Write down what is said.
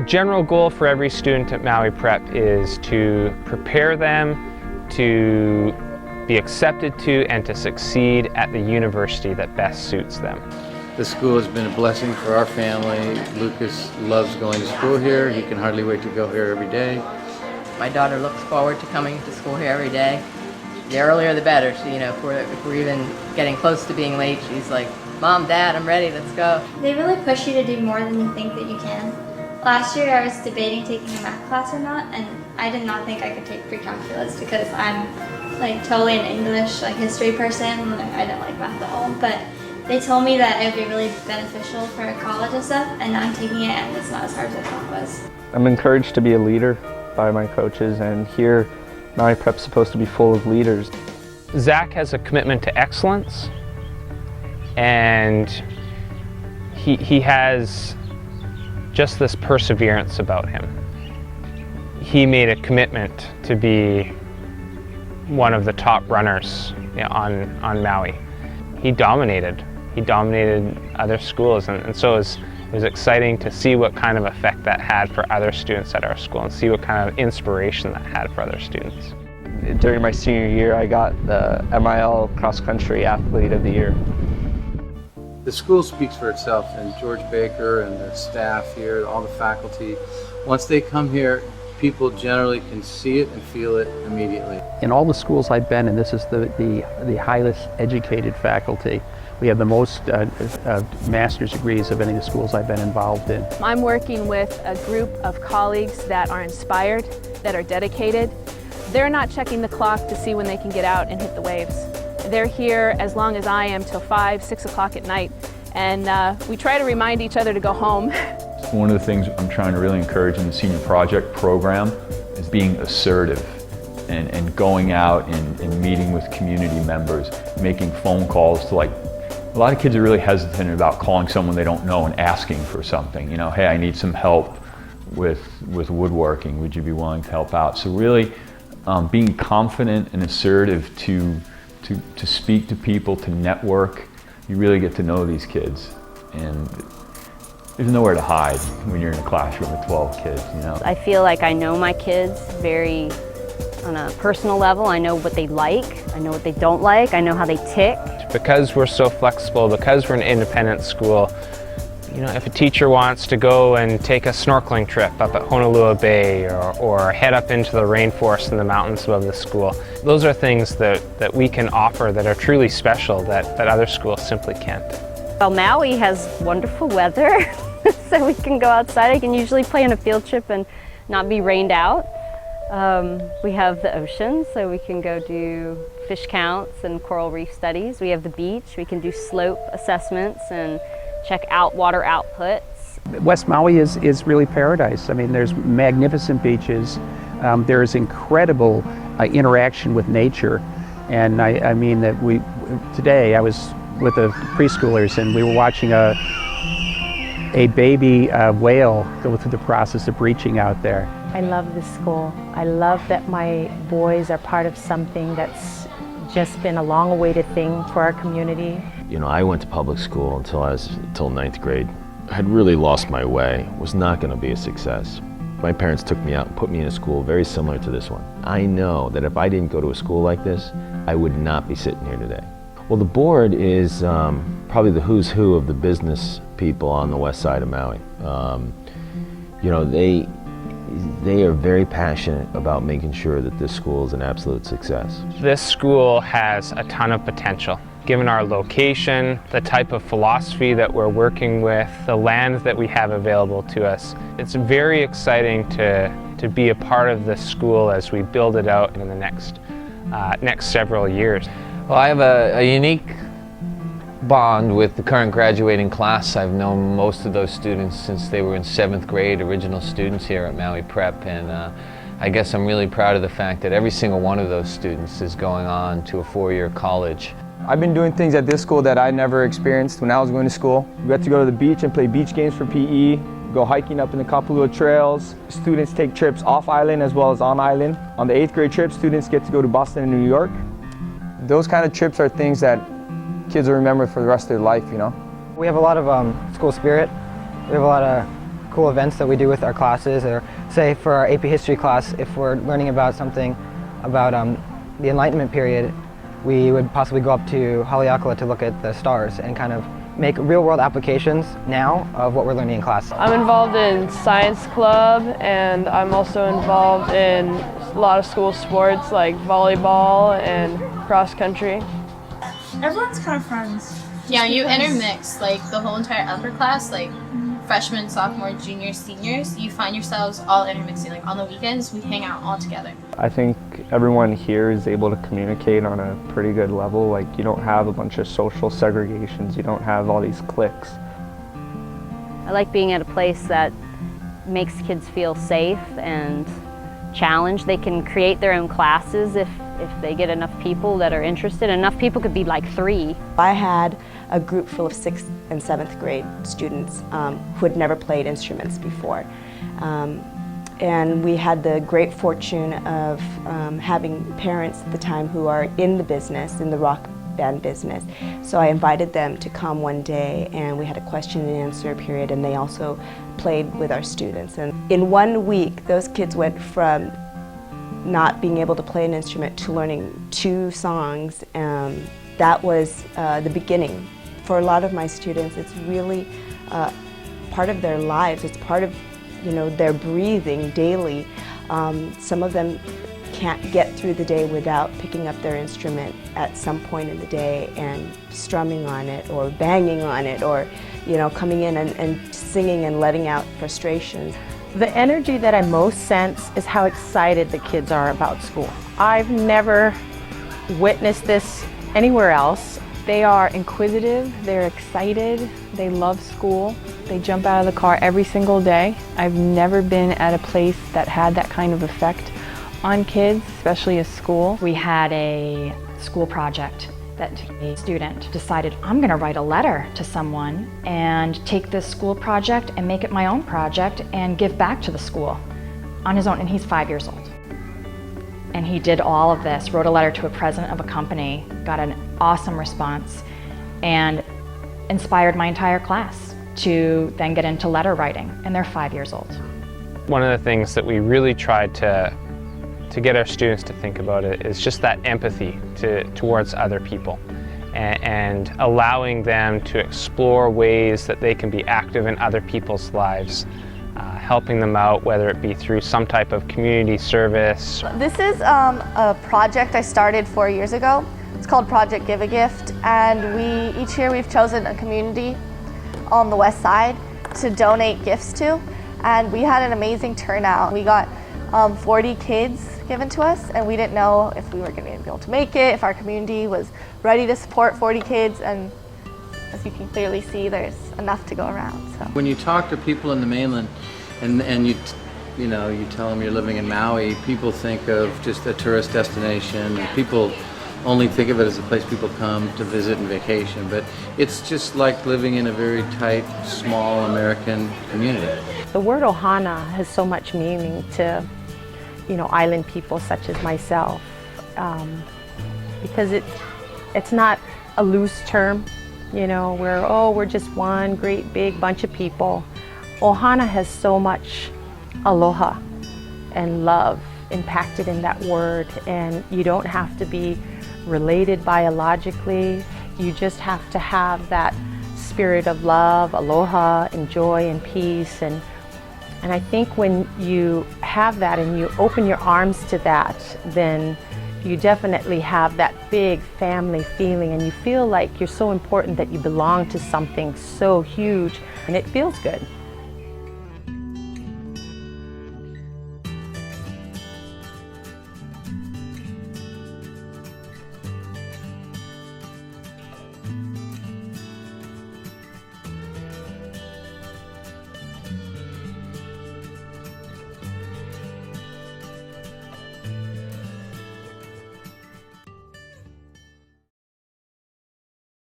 General goal for every student at Maui Prep is to prepare them to be accepted to and to succeed at the university that best suits them. The school has been a blessing for our family. Lucas loves going to school here. He can hardly wait to go here every day. My daughter looks forward to coming to school here every day. The earlier the better. So, if we're even getting close to being late, she's like, "Mom, Dad, I'm ready, let's go." They really push you to do more than you think that you can. Last year I was debating taking a math class or not, and I did not think I could take pre-calculus because I'm totally an English history person, and I don't like math at all. But they told me that it would be really beneficial for college and stuff, and I'm taking it and it's not as hard as I thought it was. I'm encouraged to be a leader by my coaches, and here Maui Prep's supposed to be full of leaders. Zach has a commitment to excellence, and he has just this perseverance about him. He made a commitment to be one of the top runners on Maui. He dominated other schools, and so it was exciting to see what kind of effect that had for other students at our school and see what kind of inspiration that had for other students. During my senior year, I got the MIL Cross Country Athlete of the Year. The school speaks for itself, and George Baker and the staff here, all the faculty, once they come here, people generally can see it and feel it immediately. In all the schools I've been in, this is the highest educated faculty. We have the most master's degrees of any of the schools I've been involved in. I'm working with a group of colleagues that are inspired, that are dedicated. They're not checking the clock to see when they can get out and hit the waves. They're here as long as I am, till 5, 6 o'clock at night, and we try to remind each other to go home. One of the things I'm trying to really encourage in the senior project program is being assertive and going out and meeting with community members, making phone calls to a lot of kids are really hesitant about calling someone they don't know and asking for something. Hey, I need some help with woodworking. Would you be willing to help out? So really being confident and assertive to speak to people, to network. You really get to know these kids, and there's nowhere to hide when you're in a classroom with 12 kids, I feel like I know my kids very on a personal level. I know what they like, I know what they don't like, I know how they tick. Because we're so flexible, because we're an independent school, if a teacher wants to go and take a snorkeling trip up at Honolulu Bay or head up into the rainforest in the mountains above the school, those are things that we can offer that are truly special that other schools simply can't. Well, Maui has wonderful weather, so we can go outside. I can usually plan a field trip and not be rained out. We have the ocean, so we can go do fish counts and coral reef studies. We have the beach, we can do slope assessments and check out water outputs. West Maui is really paradise. I mean, there's magnificent beaches. There's incredible interaction with nature. And I mean that today I was with the preschoolers and we were watching a baby whale go through the process of breaching out there. I love this school. I love that my boys are part of something that's just been a long-awaited thing for our community. I went to public school until 9th grade. I had really lost my way, was not going to be a success. My parents took me out and put me in a school very similar to this one. I know that if I didn't go to a school like this, I would not be sitting here today. Well, the board is probably the who's who of the business people on the west side of Maui. They are very passionate about making sure that this school is an absolute success. This school has a ton of potential. Given our location, the type of philosophy that we're working with, the land that we have available to us, it's very exciting to be a part of this school as we build it out in the next several years. Well, I have a unique bond with the current graduating class. I've known most of those students since they were in 7th grade, original students here at Maui Prep, and I guess I'm really proud of the fact that every single one of those students is going on to a 4-year college. I've been doing things at this school that I never experienced when I was going to school. We got to go to the beach and play beach games for PE, go hiking up in the Kapalua trails. Students take trips off island as well as on island. On the 8th grade trip, students get to go to Boston and New York. Those kind of trips are things that kids will remember for the rest of their life, We have a lot of school spirit. We have a lot of cool events that we do with our classes, or say for our AP History class, if we're learning about something about the Enlightenment period, we would possibly go up to Haleakala to look at the stars and kind of make real-world applications now of what we're learning in class. I'm involved in science club, and I'm also involved in a lot of school sports like volleyball and cross country. Everyone's kind of friends. Yeah, you intermix like the whole entire upper class, like freshmen, sophomore, juniors, seniors. You find yourselves all intermixing. Like on the weekends, we hang out all together. I think everyone here is able to communicate on a pretty good level. Like, you don't have a bunch of social segregations. You don't have all these cliques. I like being at a place that makes kids feel safe and challenged. They can create their own classes if they get enough people that are interested. Enough people could be like 3. I had a group full of 6th and 7th grade students who had never played instruments before. And we had the great fortune of having parents at the time who are in the business, in the rock band business. So I invited them to come one day, and we had a question and answer period, and they also played with our students. And in 1 week, those kids went from not being able to play an instrument to learning 2 songs. That was the beginning. For a lot of my students, it's really part of their lives. It's part of, their breathing daily. Some of them can't get through the day without picking up their instrument at some point in the day and strumming on it or banging on it, or coming in and singing and letting out frustrations. The energy that I most sense is how excited the kids are about school. I've never witnessed this anywhere else. They are inquisitive, they're excited, they love school. They jump out of the car every single day. I've never been at a place that had that kind of effect on kids, especially a school. We had a school project that a student decided, I'm going to write a letter to someone and take this school project and make it my own project and give back to the school on his own, and he's 5 years old. And he did all of this, wrote a letter to a president of a company, got an awesome response, and inspired my entire class to then get into letter writing, and they're 5 years old. One of the things that we really tried to get our students to think about it is just that empathy towards other people, and allowing them to explore ways that they can be active in other people's lives, helping them out, whether it be through some type of community service. This is a project I started 4 years ago. It's called Project Give a Gift, and each year we've chosen a community on the west side to donate gifts to, and we had an amazing turnout. We got 40 kids given to us, and we didn't know if we were going to be able to make it, if our community was ready to support 40 kids, and as you can clearly see, there's enough to go around. So when you talk to people in the mainland and you tell them you're living in Maui, people think of just a tourist destination. People only think of it as a place people come to visit and vacation, but it's just like living in a very tight, small American community. The word Ohana has so much meaning to island people such as myself, because it's not a loose term, where, we're just one great big bunch of people. Ohana has so much aloha and love impacted in that word, and you don't have to be related biologically. You just have to have that spirit of love, aloha, and joy and peace. And I think when you have that and you open your arms to that, then you definitely have that big family feeling, and you feel like you're so important that you belong to something so huge, and it feels good.